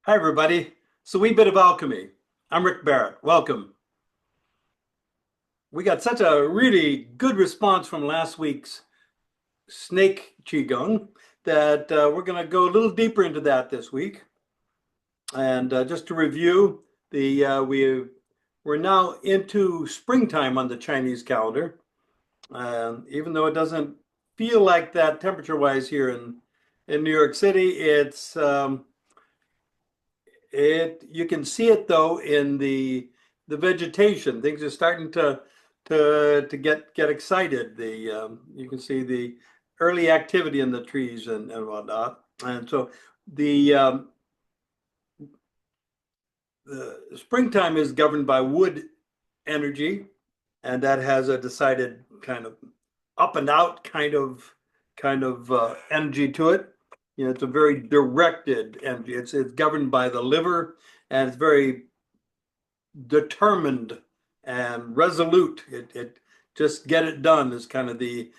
Hi, everybody. It's a wee bit of alchemy. I'm Rick Barrett. Welcome. We got such a really good response from last week's snake qigong that we're going to go a little deeper into that this week. And just to review, we're now into springtime on the Chinese calendar. Even though it doesn't feel like that temperature-wise here in New York City, it you can see it though in the vegetation. Things are starting to get excited. The You can see the early activity in the trees and whatnot. And so the the springtime is governed by wood energy, and that has a decided kind of up and out kind of energy to it. You know, it's a very directed energy. It's governed by the liver, and it's very determined and resolute. It just get it done is kind of the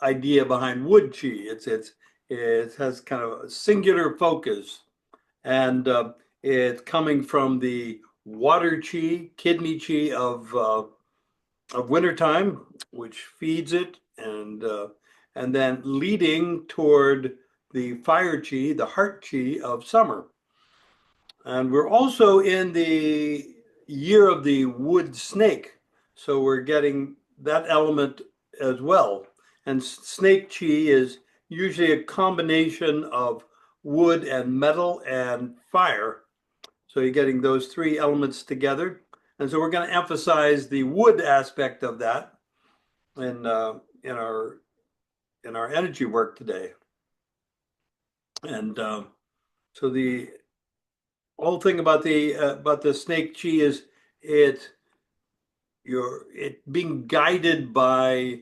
idea behind wood chi. It has kind of a singular focus, and it's coming from the water chi, kidney chi of wintertime, which feeds it, and then leading toward the fire chi, the heart chi of summer. And we're also in the year of the wood snake. So we're getting that element as well. And snake chi is usually a combination of wood and metal and fire. So you're getting those three elements together. And so we're going to emphasize the wood aspect of that in in our in our energy work today. And so the whole thing about the snake chi is it it being guided by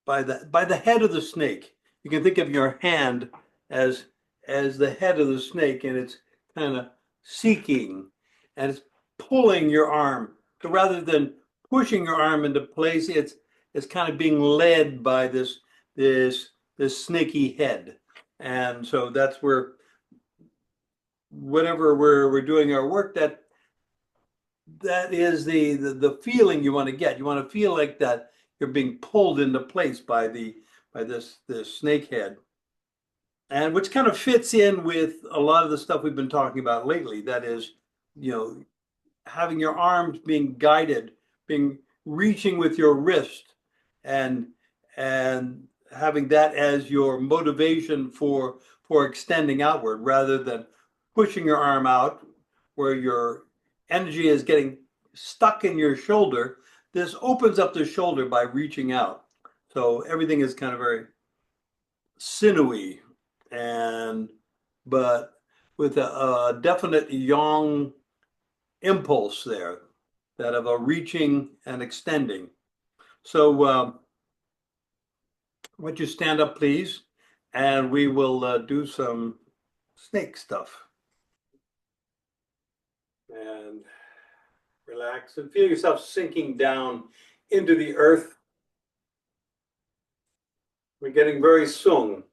the head of the snake. You can think of your hand as the head of the snake, and it's kind of seeking, and it's pulling your arm. So rather than pushing your arm into place, it's kind of being led by this snaky head. And so that's where whenever we're doing our work, that is the feeling you want to get. You want to feel like that you're being pulled into place by this snake head, and which kind of fits in with a lot of the stuff we've been talking about lately. That is, you know, having your arms being guided, being reaching with your wrist, and and having that as your motivation for extending outward rather than pushing your arm out where your energy is getting stuck in your shoulder. This opens up the shoulder by reaching out. So everything is kind of very sinewy, and but with a definite yang impulse there, that of a reaching and extending. So why don't you stand up, please, and we will do some snake stuff. And relax and feel yourself sinking down into the earth. We're getting very sung.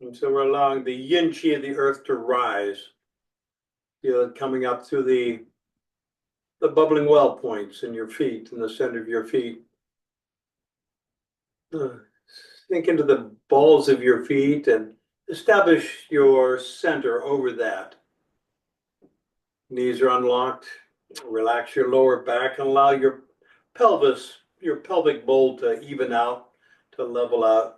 And so we're allowing the yin chi of the earth to rise. Feel it coming up through the bubbling well points in your feet, in the center of your feet. Sink into the balls of your feet and establish your center over that. Knees are unlocked. Relax your lower back and allow your pelvis, your pelvic bowl to even out, to level out.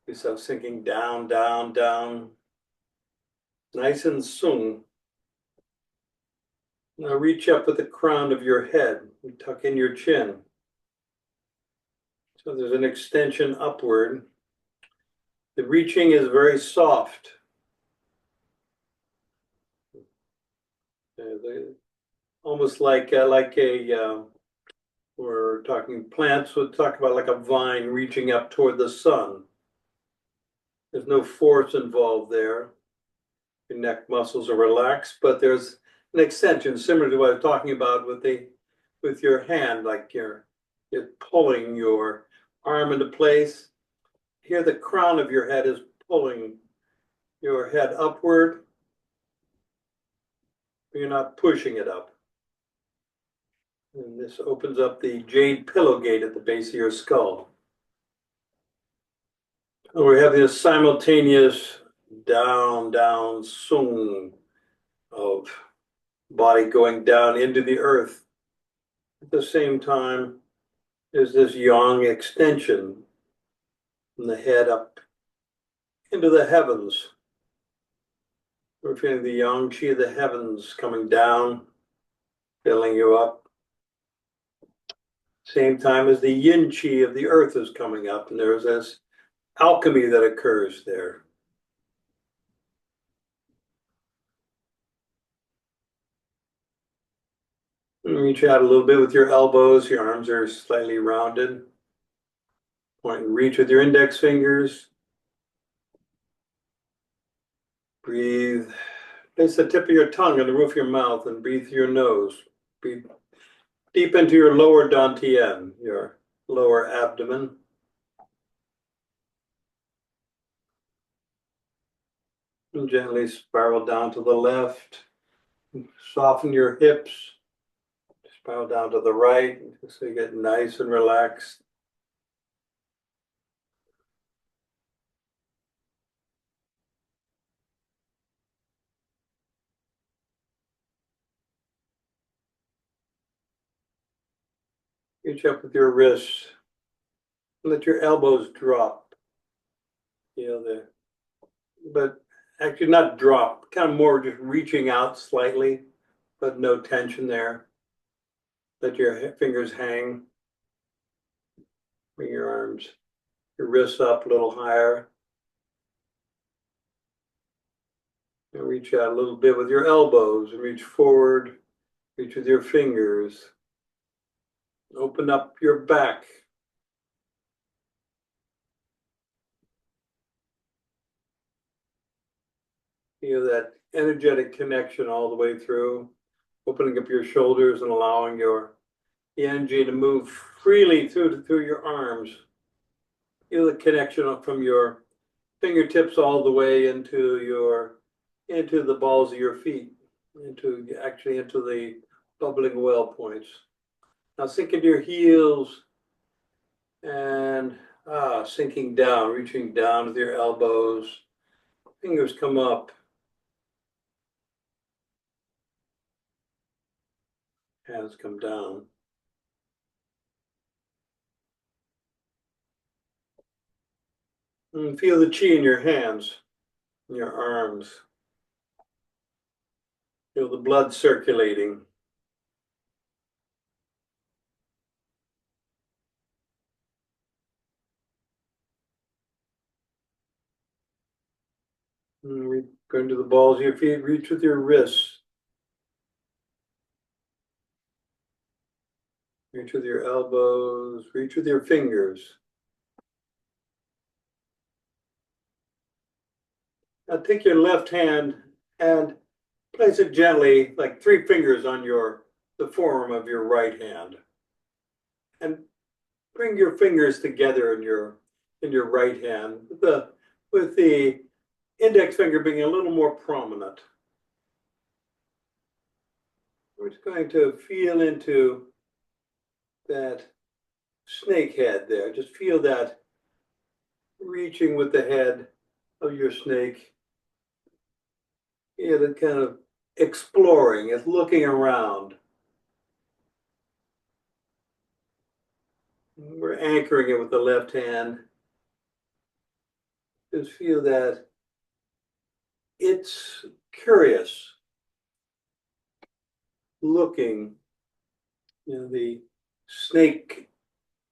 Yourself sinking down, down, down. Nice and sung. Now reach up with the crown of your head and tuck in your chin. So there's an extension upward. The reaching is very soft. Almost like we're talking plants, we'll talk about like a vine reaching up toward the sun. There's no force involved there. Your neck muscles are relaxed, but there's an extension similar to what I'm talking about with your hand, like you're pulling arm into place. Here, the crown of your head is pulling your head upward. You're not pushing it up. And this opens up the jade pillow gate at the base of your skull. And we're having a simultaneous down, down, sung of body going down into the earth. At the same time, there's this yang extension from the head up into the heavens. We're feeling the yang qi of the heavens coming down, filling you up. Same time as the yin qi of the earth is coming up, and there's this alchemy that occurs there. And reach out a little bit with your elbows. Your arms are slightly rounded. Point and reach with your index fingers. Breathe. Place the tip of your tongue on the roof of your mouth and breathe through your nose. Breathe deep into your lower dantian, your lower abdomen. And gently spiral down to the left. Soften your hips. Spiral down to the right so you get nice and relaxed. Reach up with your wrists. Let your elbows drop. But actually not drop, kind of more just reaching out slightly, but no tension there. Let your fingers hang. Bring your arms, your wrists up a little higher. And reach out a little bit with your elbows and reach forward. Reach with your fingers. Open up your back. Feel that energetic connection all the way through, opening up your shoulders and allowing the energy to move freely through your arms. Feel the connection from your fingertips all the way into the balls of your feet, into the bubbling well points. Now sink into your heels and sinking down, reaching down with your elbows. Fingers come up. Hands come down. And feel the chi in your hands, in your arms. Feel the blood circulating. And go into the balls of your feet, reach with your wrists. Reach with your elbows, reach with your fingers. Now take your left hand and place it gently, like 3 fingers on the forearm of your right hand. And bring your fingers together in your right hand, with the index finger being a little more prominent. We're just going to feel into that snake head there. Just feel that reaching with the head of your snake. The kind of exploring, it's looking around. We're anchoring it with the left hand. Just feel that it's curious, looking, the snake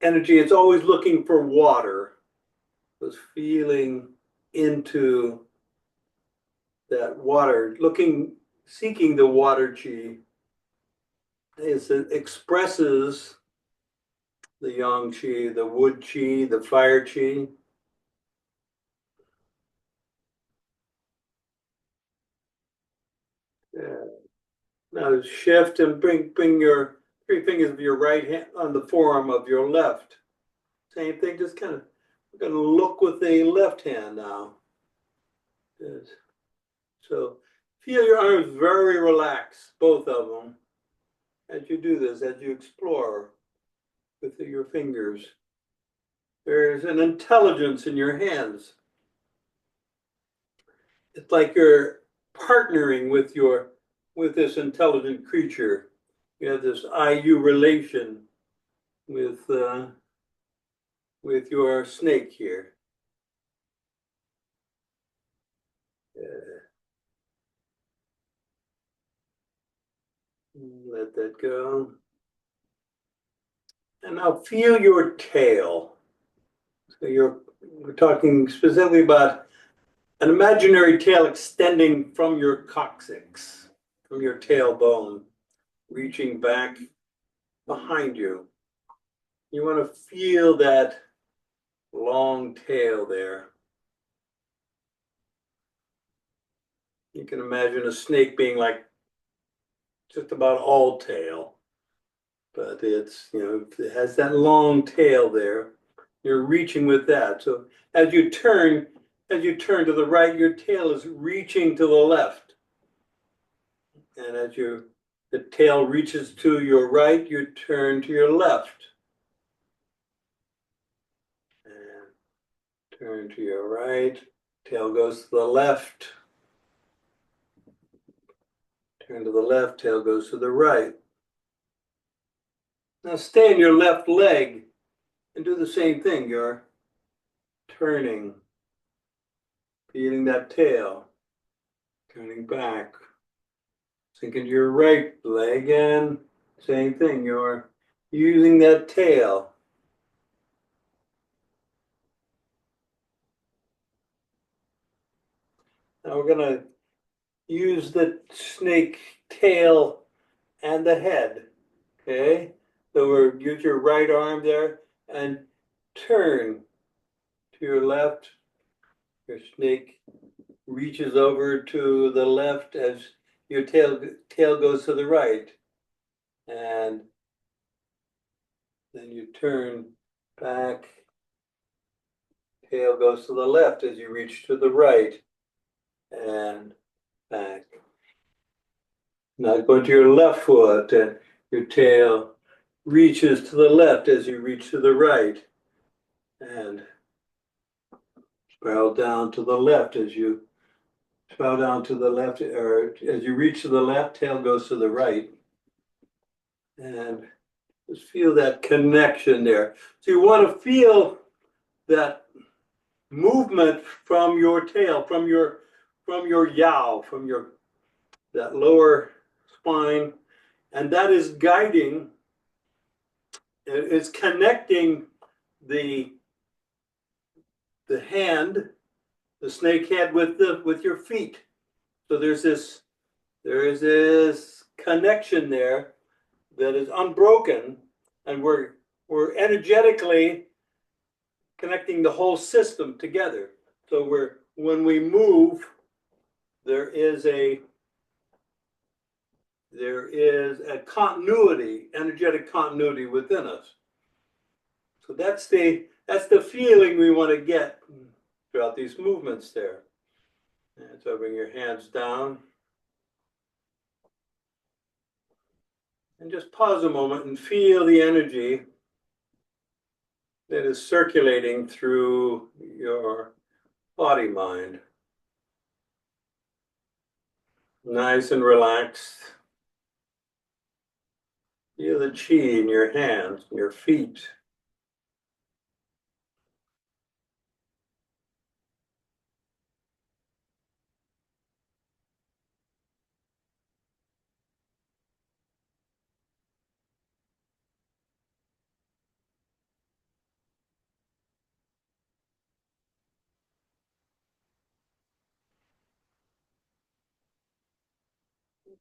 energy, it's always looking for water. Just feeling into that water, seeking the water chi. It expresses the yang qi, the wood qi, the fire qi. Now shift and bring your 3 fingers of your right hand on the forearm of your left. Same thing, just kind of, we're going to look with the left hand now. Good. So feel your arms very relaxed, both of them, as you do this, as you explore with your fingers. There's an intelligence in your hands. It's like you're partnering with this intelligent creature. You have this I-you relation with your snake here. Let that go. And now feel your tail. So we're talking specifically about an imaginary tail extending from your coccyx, from your tailbone, reaching back behind you. You want to feel that long tail there. You can imagine a snake being like just about all tail, but it's, it has that long tail there. You're reaching with that. So as you turn to the right, your tail is reaching to the left. And as the tail reaches to your right, you turn to your left. And turn to your right, tail goes to the left. Turn to the left, tail goes to the right. Now stay in your left leg and do the same thing. You're turning, feeling that tail, turning back. Sink into your right leg and same thing. You're using that tail. Now we're going to use the snake tail and the head. Okay? So use your right arm there and turn to your left. Your snake reaches over to the left as your tail goes to the right. And then you turn back. Tail goes to the left as you reach to the right. And back. Now go to your left foot and your tail reaches to the left as you reach to the right. And spiral down to the left as you spiral down to the left, or as you reach to the left, tail goes to the right. And just feel that connection there. So you want to feel that movement from your tail, from your yow, from that lower spine, and that is guiding, it's connecting the hand, the snake head with your feet. So there is this connection there that is unbroken, and we're energetically connecting the whole system together. So when we move, there is a continuity, energetic continuity within us. So that's the feeling we want to get throughout these movements there. And so bring your hands down. And just pause a moment and feel the energy that is circulating through your body mind. Nice and relaxed. Feel the chi in your hands, your feet.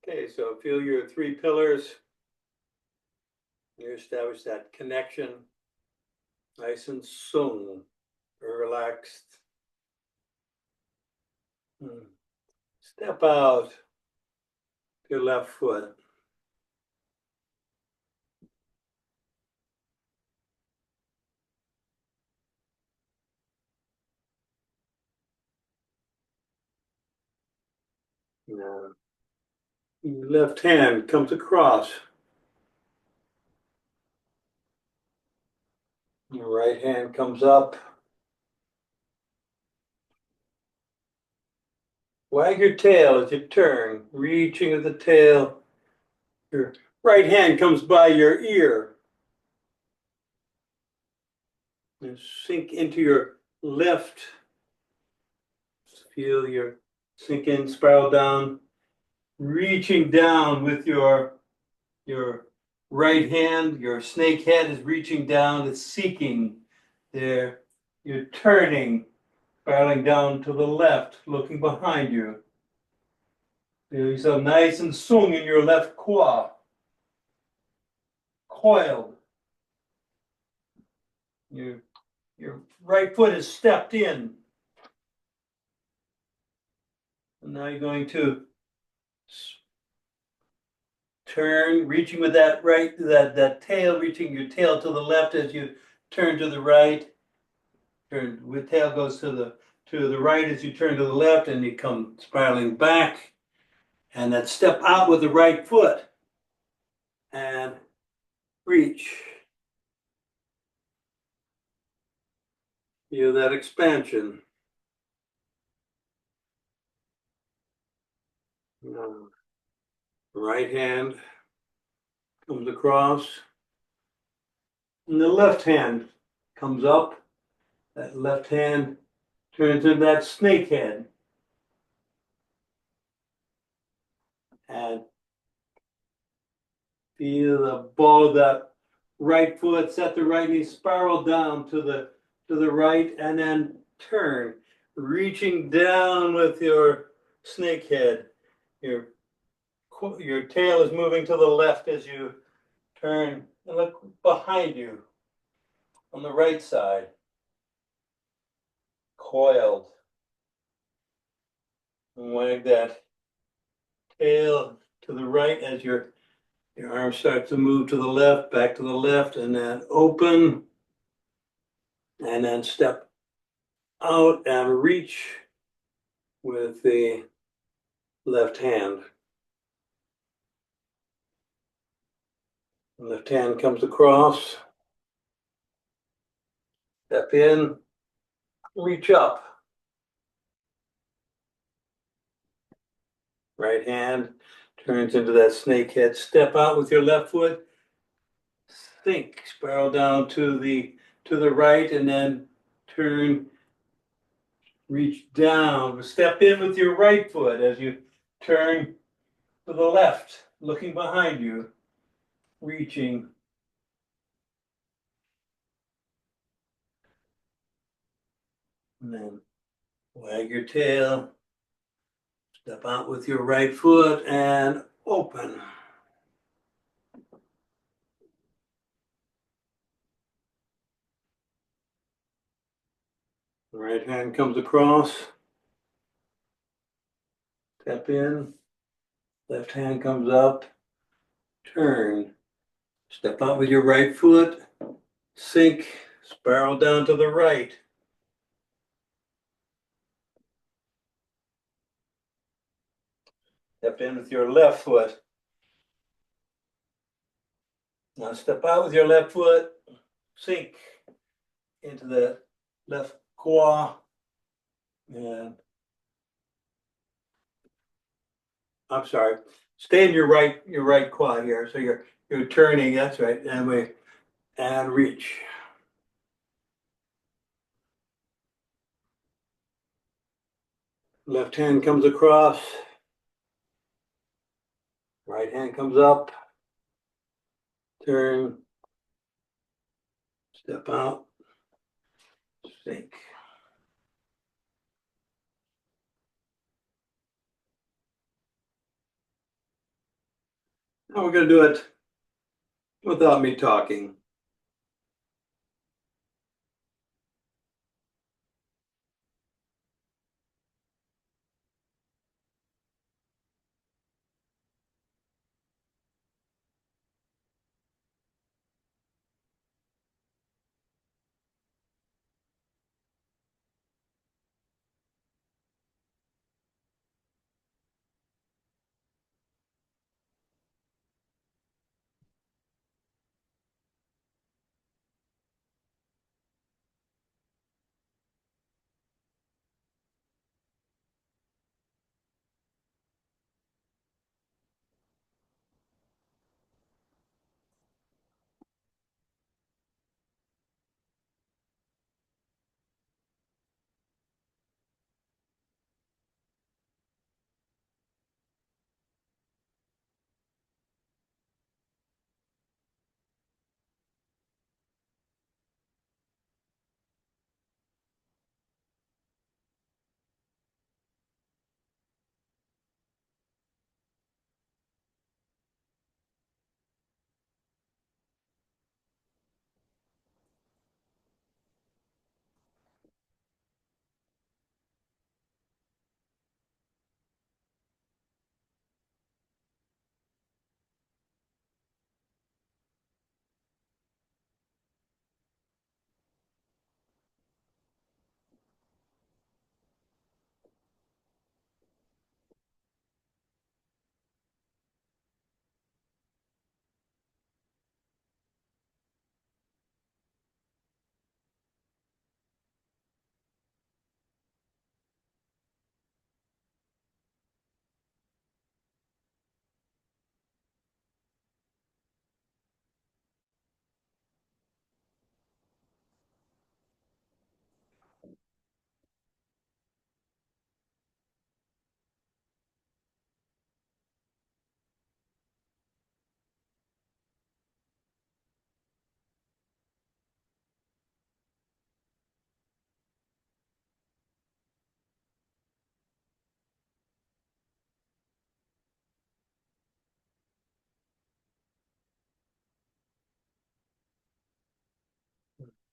Okay, so feel your 3 pillars. You establish that connection, nice and sung, relaxed. Step out your left foot. Now, your left hand comes across. Your right hand comes up. Wag your tail as you turn, reaching at the tail. Your right hand comes by your ear. And sink into your left. Feel your sink in, spiral down, reaching down with your right hand. Your snake head is reaching down, it's seeking there. You're turning, spiraling down to the left, looking behind you. Feel yourself nice and swung in your left quad, coiled. Your right foot is stepped in. And now you're going to turn, reaching with that that tail, reaching your tail to the left as you turn to the right. Turn with tail goes to the right as you turn to the left, and you come spiraling back. And then step out with the right foot and reach. Feel that expansion. Right hand comes across, and the left hand comes up. That left hand turns into that snake head. And feel the ball of that right foot, set the right knee, spiral down to the right, and then turn, reaching down with your snake head. Your tail is moving to the left as you turn and look behind you on the right side. Coiled. And wag that tail to the right as your arms start to move to the left, back to the left, and then open. And then step out and reach with the left hand. Left hand comes across. Step in, reach up. Right hand turns into that snake head. Step out with your left foot. Sink, spiral down to the right, and then turn, reach down. Step in with your right foot as you turn to the left, looking behind you, reaching. And then wag your tail. Step out with your right foot and open. The right hand comes across. Step in. Left hand comes up. Turn. Step out with your right foot. Sink. Spiral down to the right. Step in with your left foot. Now step out with your left foot. Sink into the left quad. And I'm sorry. Stay in your right quad here. So you're turning. That's right. And reach. Left hand comes across. Right hand comes up. Turn. Step out. Sink. Now we're going to do it without me talking.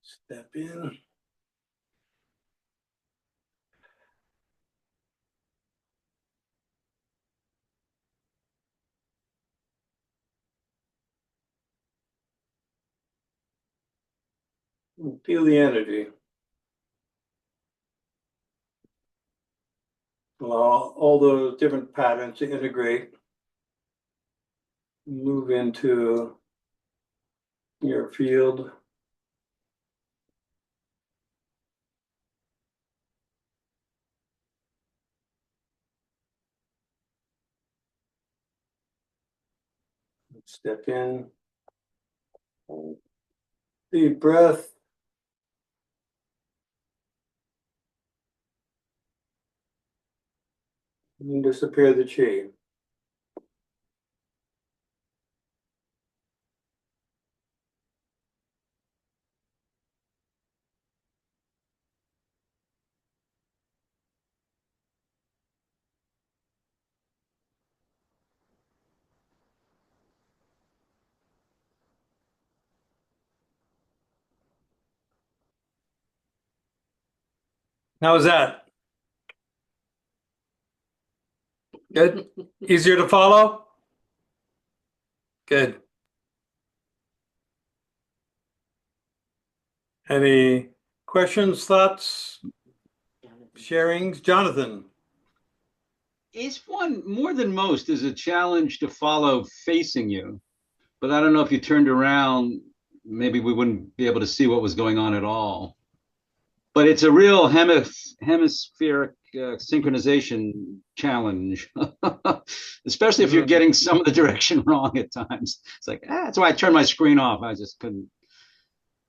Step in. Feel the energy. Allow all those different patterns to integrate, move into your field. Step in. Deep breath. And disappear the chi. How was that? Good? Easier to follow? Good. Any questions, thoughts, sharings? Jonathan? Is one more than most is a challenge to follow facing you, but I don't know if you turned around, maybe we wouldn't be able to see what was going on at all. But it's a real hemispheric synchronization challenge, especially if you're getting some of the direction wrong at times. It's like, that's why I turned my screen off. I just couldn't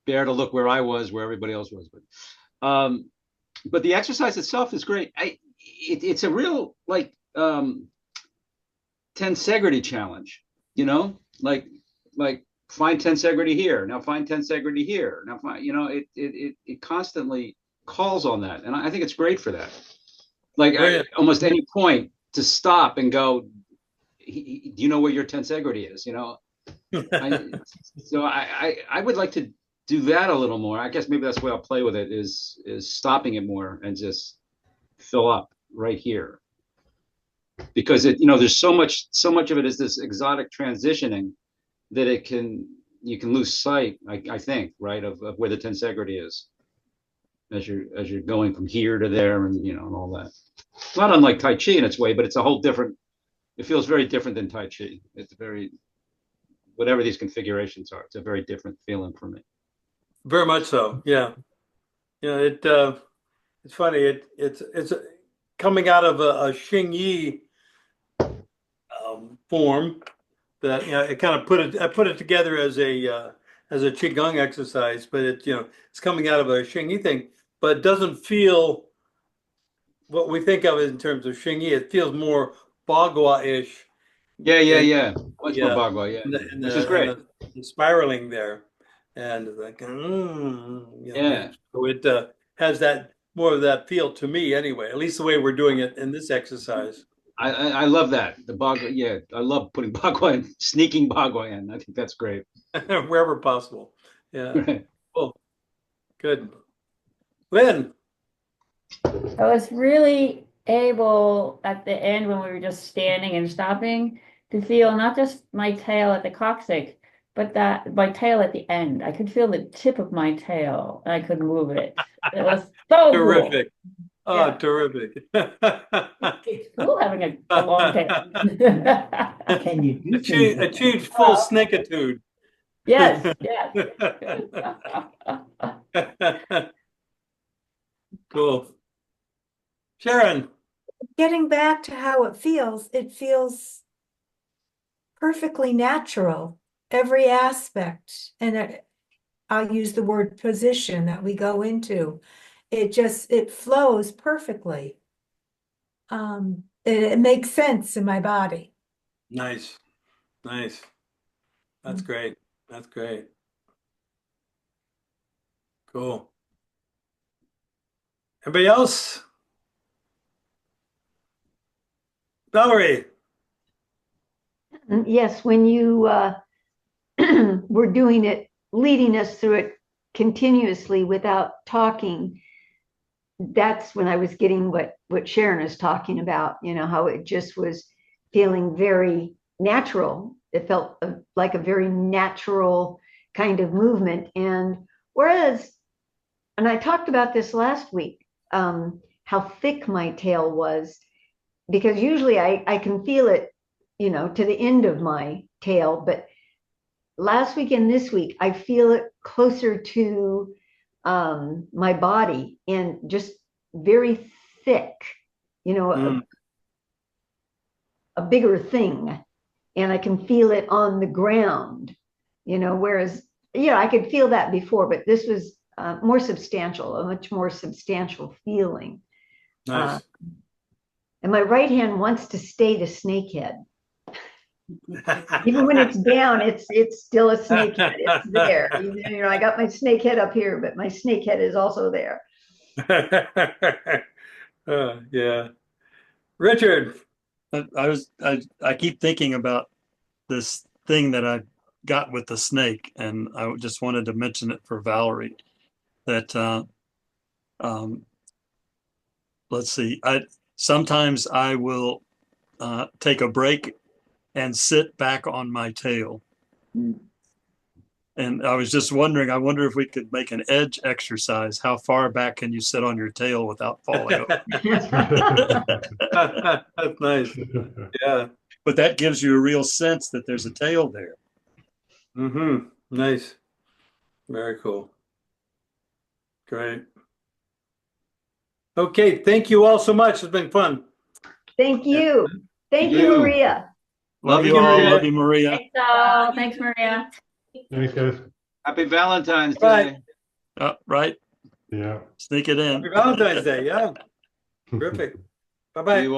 bear to look where I was, where everybody else was. But the exercise itself is great. It's a real like tensegrity challenge, you know, like find tensegrity here, now find tensegrity here, now find, you know, it constantly calls on that, and I think it's great for that. Like almost any point to stop and go, do you know where your tensegrity is? You know, I would like to do that a little more. I guess maybe that's the way I'll play with it is stopping it more and just fill up right here, because it, you know, there's so much of it is this exotic transitioning that you can lose sight, I think, right, of where the tensegrity is as you're going from here to there, and you know, and all that. It's not unlike Tai Chi in its way, but it's a whole different. It feels very different than Tai Chi. It's very, whatever these configurations are, it's a very different feeling for me. Very much so. Yeah. Yeah. It's funny. It's coming out of a Xing Yi form that, you know, it kind of I put it together as a qigong exercise, but it, you know, it's coming out of a Xing Yi thing, but it doesn't feel what we think of in terms of Xing Yi. It feels more Bagua-ish. Yeah. Much more Yeah, Bagua, yeah, which is and great. the spiraling there, and like, you know, Yeah, so it has that more of that feel to me anyway. At least the way we're doing it in this exercise, I love that, the Bagua. Yeah, I love putting Bagua in, sneaking Bagua in. I think that's great. wherever possible. Yeah, Right. cool, good. Lynn, I was really able at the end when we were just standing and stopping to feel not just my tail at the coccyx, but that my tail at the end. I could feel the tip of my tail and I could move it. It was so cool. terrific. Oh, Yeah. terrific. It's cool having a long tail. Can you do things like Achieved full snakitude. Yes, yes. Cool. Sharon. getting back to how it feels perfectly natural, every aspect. And I'll use the word position that we go into. It flows perfectly. It makes sense in my body. Nice. Nice. That's great. That's great. Cool. Anybody else? Valerie. Yes, when you were doing it, leading us through it continuously without talking, that's when I was getting what Sharon is talking about, how it just was feeling very natural. It felt like a very natural kind of movement. And whereas, and I talked about this last week, how thick my tail was, because usually I can feel it, to the end of my tail, but last week and this week, I feel it closer to my body and just very thick, a bigger thing. And I can feel it on the ground, whereas, I could feel that before, but this was more substantial, a much more substantial feeling. Nice. And my right hand wants to stay the snakehead. Even when it's down, it's still a snakehead. It's there. I got my snakehead up here, but my snakehead is also there. Yeah. Richard. I keep thinking about this thing that I got with the snake, and I just wanted to mention it for Valerie. That let's see. Sometimes I will take a break and sit back on my tail. And I was just wondering, I wonder if we could make an edge exercise. How far back can you sit on your tail without falling over? That's nice. Yeah. But that gives you a real sense that there's a tail there. Mm-hmm. Nice. Very cool. Great. Okay. Thank you all so much. It's been fun. Thank you. Thank you, Maria. Love you, all. Maria. Love you, Maria. Thanks all. Thanks, Maria. Thanks, guys. Happy Valentine's Bye. Day. Right. Yeah. Sneak it in. Happy Valentine's Day. Yeah. Terrific. Bye-bye. You